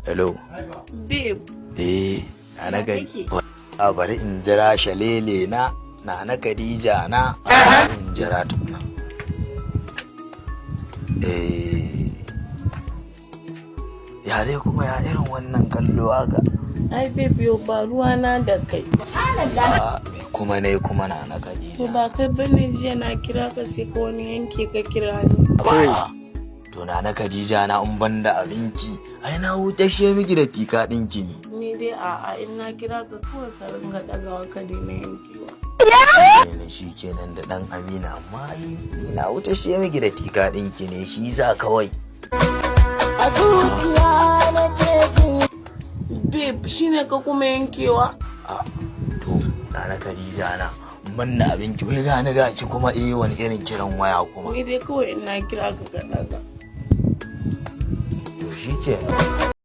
Hello. Babe. Na gari. Bari in jira shalele na Khadija na in jira tukuna. Ya dai kuma ya irin wannan kallo haka. Ai babe yo ba ruwa na da kai. Me kuma ne kuma na Khadija. To ba kai bane jiya na kira ka sai ka wani yanke ka kira ni. To na Khadija na in banda abinki. Ai na huta shi miki da tika dinki ne. Ni dai a'a in na kira ka kawai ka ringa dagawa ka daina yankewa. Ne shi kenan da dan Amina amma ni na huta shi miki da tika dinki ne shi yasa kawai. A zuciya na jeji. Babe shine ka kuma yankewa? To na Khadija na manna abinki wai gani gaci kuma wani irin kiran waya kuma. Ni dai kawai in na kira ka ka daga. To shi kenan.